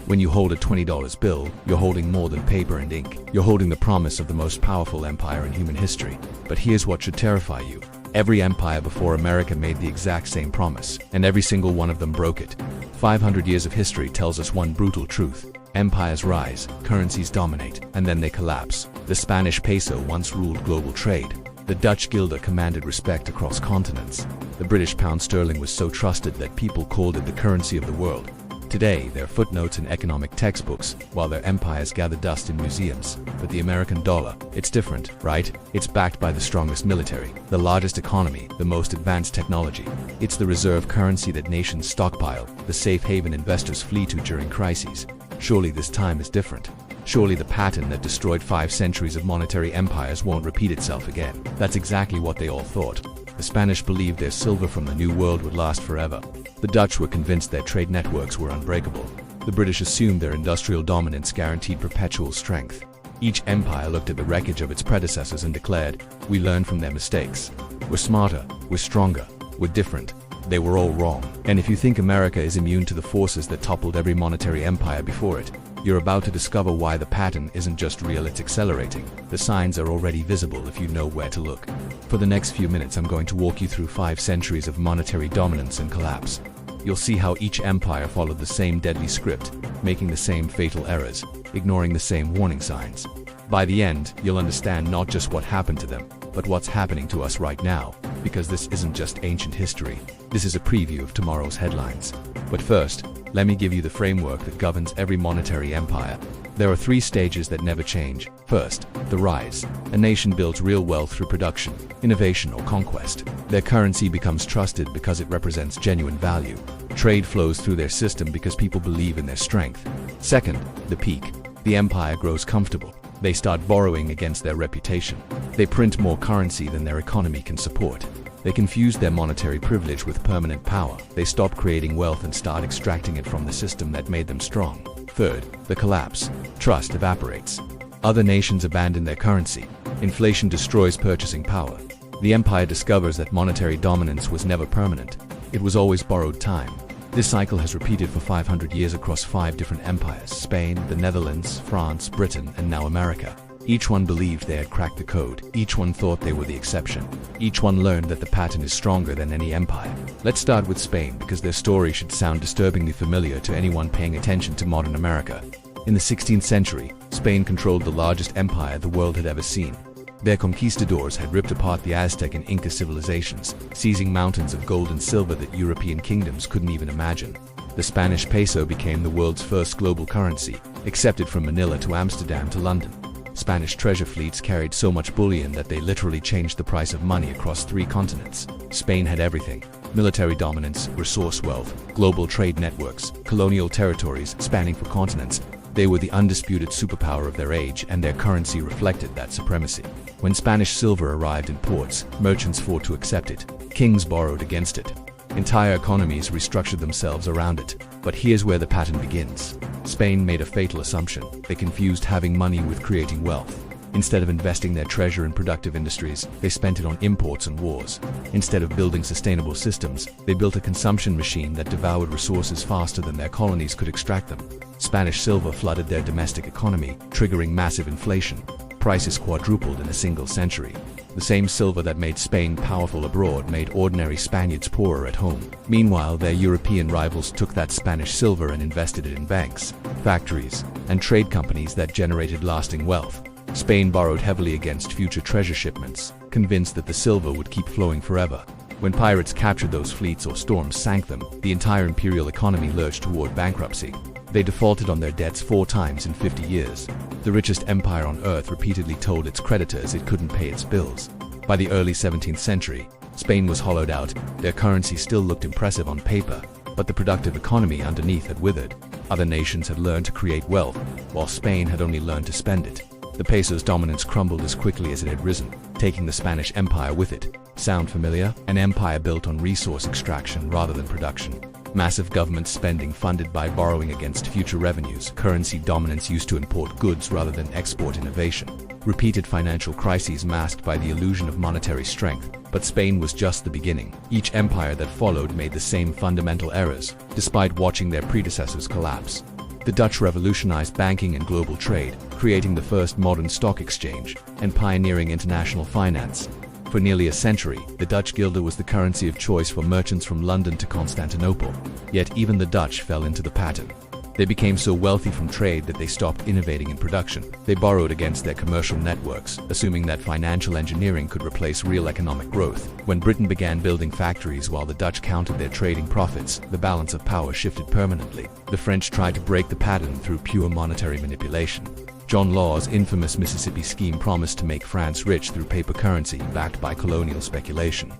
When you hold a $20 bill, you're holding more than paper and ink. You're holding the promise of the most powerful empire in human history. But here's what should terrify you. Every empire before America made the exact same promise, and every single one of them broke it. 500 years of history tells us one brutal truth. Empires rise, currencies dominate, and then they collapse. The Spanish peso once ruled global trade. The Dutch guilder commanded respect across continents. The British pound sterling was so trusted that people called it the currency of the world. Today, they're footnotes in economic textbooks, while their empires gather dust in museums. But the American dollar, it's different, right? It's backed by the strongest military, the largest economy, the most advanced technology. It's the reserve currency that nations stockpile, the safe haven investors flee to during crises. Surely this time is different. Surely the pattern that destroyed 5 centuries of monetary empires won't repeat itself again. That's exactly what they all thought. The Spanish believed their silver from the New World would last forever. The Dutch were convinced their trade networks were unbreakable. The British assumed their industrial dominance guaranteed perpetual strength. Each empire looked at the wreckage of its predecessors and declared, "We learned from their mistakes. We're smarter, we're stronger, we're different." They were all wrong. And if you think America is immune to the forces that toppled every monetary empire before it, you're about to discover why the pattern isn't just real, it's accelerating. The signs are already visible if you know where to look. For the next few minutes, I'm going to walk you through 5 centuries of monetary dominance and collapse. You'll see how each empire followed the same deadly script, making the same fatal errors, ignoring the same warning signs. By the end, you'll understand not just what happened to them, but what's happening to us right now, because this isn't just ancient history. This is a preview of tomorrow's headlines. But first, let me give you the framework that governs every monetary empire. There are 3 stages that never change. First, the rise. A nation builds real wealth through production, innovation, or conquest. Their currency becomes trusted because it represents genuine value. Trade flows through their system because people believe in their strength. Second, the peak. The empire grows comfortable. They start borrowing against their reputation. They print more currency than their economy can support. They confuse their monetary privilege with permanent power. They stop creating wealth and start extracting it from the system that made them strong. Third, the collapse. Trust evaporates. Other nations abandon their currency. Inflation destroys purchasing power. The empire discovers that monetary dominance was never permanent. It was always borrowed time. This cycle has repeated for 500 years across 5 different empires: Spain, the Netherlands, France, Britain, and now America. Each one believed they had cracked the code. Each one thought they were the exception. Each one learned that the pattern is stronger than any empire. Let's start with Spain, because their story should sound disturbingly familiar to anyone paying attention to modern America. In the 16th century, Spain controlled the largest empire the world had ever seen. Their conquistadors had ripped apart the Aztec and Inca civilizations, seizing mountains of gold and silver that European kingdoms couldn't even imagine. The Spanish peso became the world's first global currency, accepted from Manila to Amsterdam to London. Spanish treasure fleets carried so much bullion that they literally changed the price of money across 3 continents. Spain had everything: military dominance, resource wealth, global trade networks, colonial territories spanning for continents. They were the undisputed superpower of their age, and their currency reflected that supremacy. When Spanish silver arrived in ports, merchants fought to accept it. Kings borrowed against it. Entire economies restructured themselves around it. But here's where the pattern begins. Spain made a fatal assumption. They confused having money with creating wealth. Instead of investing their treasure in productive industries, they spent it on imports and wars. Instead of building sustainable systems, they built a consumption machine that devoured resources faster than their colonies could extract them. Spanish silver flooded their domestic economy, triggering massive inflation. Prices quadrupled in a single century. The same silver that made Spain powerful abroad made ordinary Spaniards poorer at home. Meanwhile, their European rivals took that Spanish silver and invested it in banks, factories, and trade companies that generated lasting wealth. Spain borrowed heavily against future treasure shipments, convinced that the silver would keep flowing forever. When pirates captured those fleets or storms sank them, the entire imperial economy lurched toward bankruptcy. They defaulted on their debts 4 times in 50 years. The richest empire on earth repeatedly told its creditors it couldn't pay its bills. By the early 17th century, Spain was hollowed out. Their currency still looked impressive on paper, but the productive economy underneath had withered. Other nations had learned to create wealth, while Spain had only learned to spend it. The peso's dominance crumbled as quickly as it had risen, taking the Spanish Empire with it. Sound familiar? An empire built on resource extraction rather than production. Massive government spending funded by borrowing against future revenues. Currency dominance used to import goods rather than export innovation. Repeated financial crises masked by the illusion of monetary strength. But Spain was just the beginning. Each empire that followed made the same fundamental errors, despite watching their predecessors collapse. The Dutch revolutionized banking and global trade, creating the first modern stock exchange and pioneering international finance. For nearly a century, the Dutch guilder was the currency of choice for merchants from London to Constantinople. Yet even the Dutch fell into the pattern. They became so wealthy from trade that they stopped innovating in production. They borrowed against their commercial networks, assuming that financial engineering could replace real economic growth. When Britain began building factories while the Dutch counted their trading profits, the balance of power shifted permanently. The French tried to break the pattern through pure monetary manipulation. John Law's infamous Mississippi scheme promised to make France rich through paper currency backed by colonial speculation.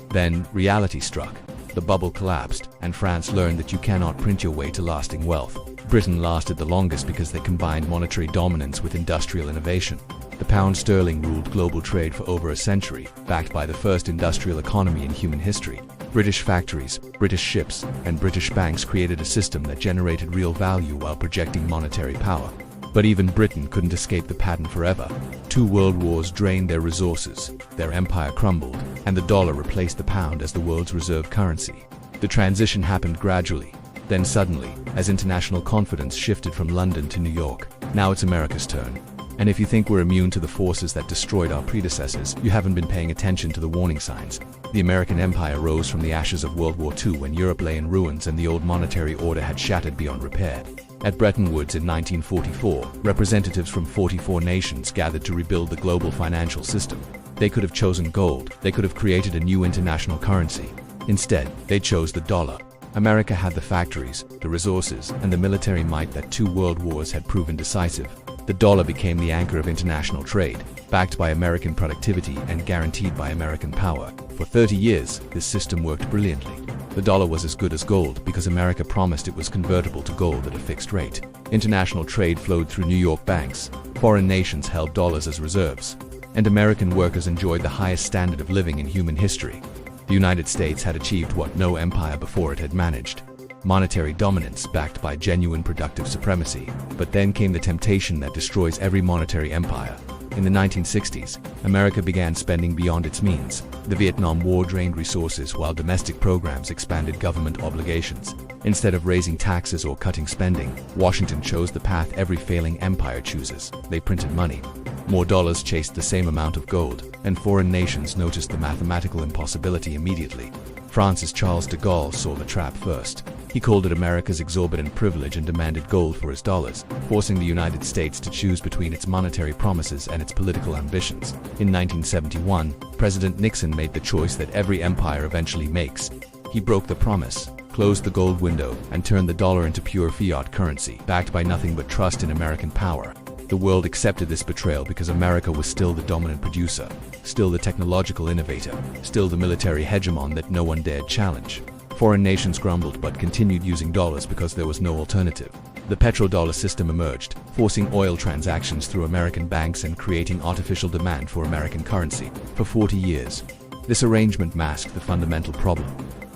Then, reality struck. The bubble collapsed, and France learned that you cannot print your way to lasting wealth. Britain lasted the longest because they combined monetary dominance with industrial innovation. The pound sterling ruled global trade for over a century, backed by the first industrial economy in human history. British factories, British ships, and British banks created a system that generated real value while projecting monetary power. But even Britain couldn't escape the pattern forever. 2 world wars drained their resources, their empire crumbled, and the dollar replaced the pound as the world's reserve currency. The transition happened gradually. Then suddenly, as international confidence shifted from London to New York, now it's America's turn. And if you think we're immune to the forces that destroyed our predecessors, you haven't been paying attention to the warning signs. The American empire rose from the ashes of World War II when Europe lay in ruins and the old monetary order had shattered beyond repair. At Bretton Woods in 1944, representatives from 44 nations gathered to rebuild the global financial system. They could have chosen gold. They could have created a new international currency. Instead, they chose the dollar. America had the factories, the resources, and the military might that 2 world wars had proven decisive. The dollar became the anchor of international trade, backed by American productivity and guaranteed by American power. For 30 years, this system worked brilliantly. The dollar was as good as gold because America promised it was convertible to gold at a fixed rate. International trade flowed through New York banks. Foreign nations held dollars as reserves. And American workers enjoyed the highest standard of living in human history. The United States had achieved what no empire before it had managed: monetary dominance backed by genuine productive supremacy. But then came the temptation that destroys every monetary empire. In the 1960s, America began spending beyond its means. The Vietnam War drained resources while domestic programs expanded government obligations. Instead of raising taxes or cutting spending, Washington chose the path every failing empire chooses. They printed money. More dollars chased the same amount of gold, and foreign nations noticed the mathematical impossibility immediately. France's Charles de Gaulle saw the trap first. He called it America's exorbitant privilege and demanded gold for his dollars, forcing the United States to choose between its monetary promises and its political ambitions. In 1971, President Nixon made the choice that every empire eventually makes. He broke the promise, closed the gold window, and turned the dollar into pure fiat currency, backed by nothing but trust in American power. The world accepted this betrayal because America was still the dominant producer, still the technological innovator, still the military hegemon that no one dared challenge. Foreign nations grumbled but continued using dollars because there was no alternative. The petrodollar system emerged, forcing oil transactions through American banks and creating artificial demand for American currency. For 40 years, this arrangement masked the fundamental problem.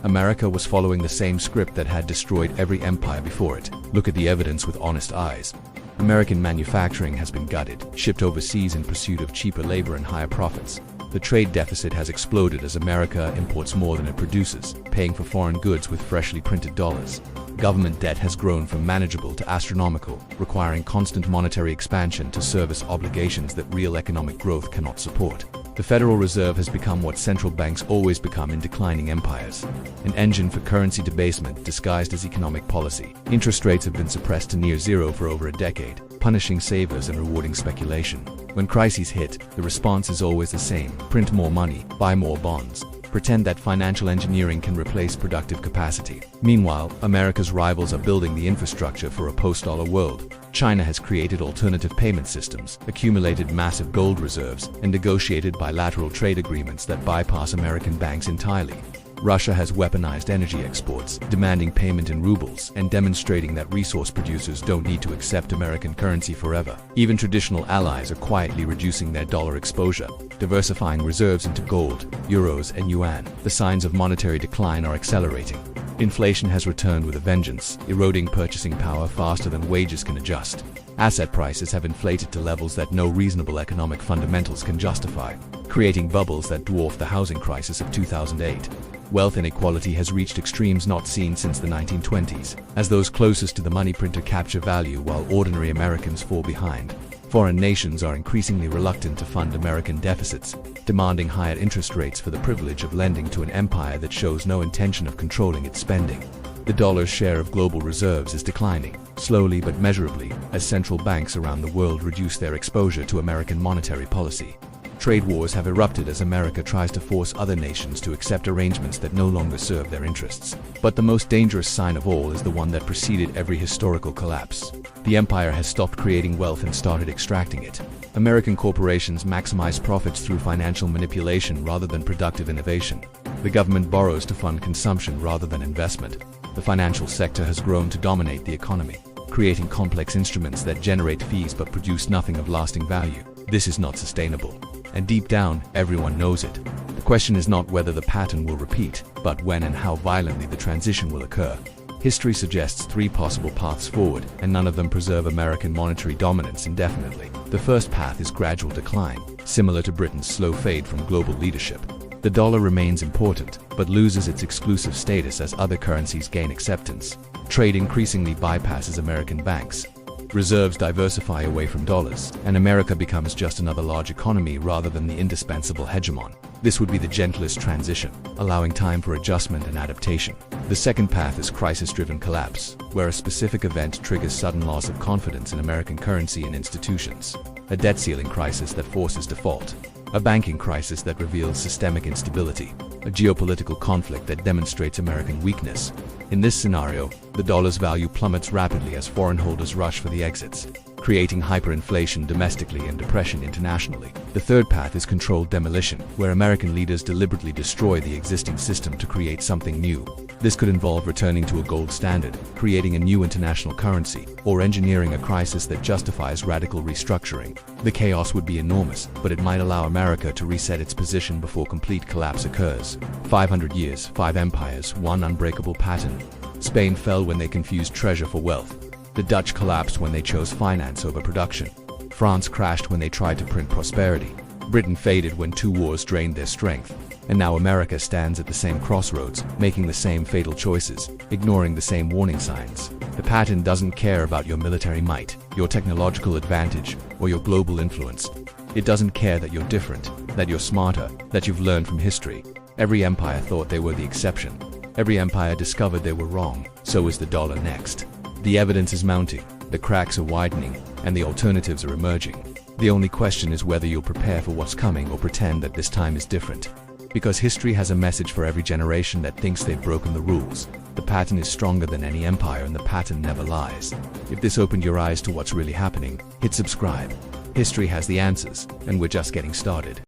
America was following the same script that had destroyed every empire before it. Look at the evidence with honest eyes. American manufacturing has been gutted, shipped overseas in pursuit of cheaper labor and higher profits. The trade deficit has exploded as America imports more than it produces, paying for foreign goods with freshly printed dollars. Government debt has grown from manageable to astronomical, requiring constant monetary expansion to service obligations that real economic growth cannot support. The Federal Reserve has become what central banks always become in declining empires: an engine for currency debasement disguised as economic policy. Interest rates have been suppressed to near zero for over a decade, punishing savers and rewarding speculation. When crises hit, the response is always the same: print more money, buy more bonds, pretend that financial engineering can replace productive capacity. Meanwhile, America's rivals are building the infrastructure for a post-dollar world. China has created alternative payment systems, accumulated massive gold reserves, and negotiated bilateral trade agreements that bypass American banks entirely. Russia has weaponized energy exports, demanding payment in rubles and demonstrating that resource producers don't need to accept American currency forever. Even traditional allies are quietly reducing their dollar exposure, diversifying reserves into gold, euros, and yuan. The signs of monetary decline are accelerating. Inflation has returned with a vengeance, eroding purchasing power faster than wages can adjust. Asset prices have inflated to levels that no reasonable economic fundamentals can justify, creating bubbles that dwarf the housing crisis of 2008. Wealth inequality has reached extremes not seen since the 1920s, as those closest to the money printer capture value while ordinary Americans fall behind. Foreign nations are increasingly reluctant to fund American deficits, demanding higher interest rates for the privilege of lending to an empire that shows no intention of controlling its spending. The dollar's share of global reserves is declining, slowly but measurably, as central banks around the world reduce their exposure to American monetary policy. Trade wars have erupted as America tries to force other nations to accept arrangements that no longer serve their interests. But the most dangerous sign of all is the one that preceded every historical collapse. The empire has stopped creating wealth and started extracting it. American corporations maximize profits through financial manipulation rather than productive innovation. The government borrows to fund consumption rather than investment. The financial sector has grown to dominate the economy, creating complex instruments that generate fees but produce nothing of lasting value. This is not sustainable. And deep down, everyone knows it. The question is not whether the pattern will repeat, but when and how violently the transition will occur. History suggests three possible paths forward, and none of them preserve American monetary dominance indefinitely. The first path is gradual decline, similar to Britain's slow fade from global leadership. The dollar remains important, but loses its exclusive status as other currencies gain acceptance. Trade increasingly bypasses American banks. Reserves diversify away from dollars, and America becomes just another large economy rather than the indispensable hegemon. This would be the gentlest transition, allowing time for adjustment and adaptation. The second path is crisis-driven collapse, where a specific event triggers sudden loss of confidence in American currency and institutions. A debt ceiling crisis that forces default. A banking crisis that reveals systemic instability. A geopolitical conflict that demonstrates American weakness. In this scenario, the dollar's value plummets rapidly as foreign holders rush for the exits, creating hyperinflation domestically and depression internationally. The third path is controlled demolition, where American leaders deliberately destroy the existing system to create something new. This could involve returning to a gold standard, creating a new international currency, or engineering a crisis that justifies radical restructuring. The chaos would be enormous, but it might allow America to reset its position before complete collapse occurs. 500 years, 5 empires, 1 unbreakable pattern. Spain fell when they confused treasure for wealth. The Dutch collapsed when they chose finance over production. France crashed when they tried to print prosperity. Britain faded when 2 wars drained their strength. And now America stands at the same crossroads, making the same fatal choices, ignoring the same warning signs. The pattern doesn't care about your military might, your technological advantage, or your global influence. It doesn't care that you're different, that you're smarter, that you've learned from history. Every empire thought they were the exception. Every empire discovered they were wrong. So is the dollar next. The evidence is mounting, the cracks are widening, and the alternatives are emerging. The only question is whether you'll prepare for what's coming or pretend that this time is different. Because history has a message for every generation that thinks they've broken the rules. The pattern is stronger than any empire, and the pattern never lies. If this opened your eyes to what's really happening, hit subscribe. History has the answers, and we're just getting started.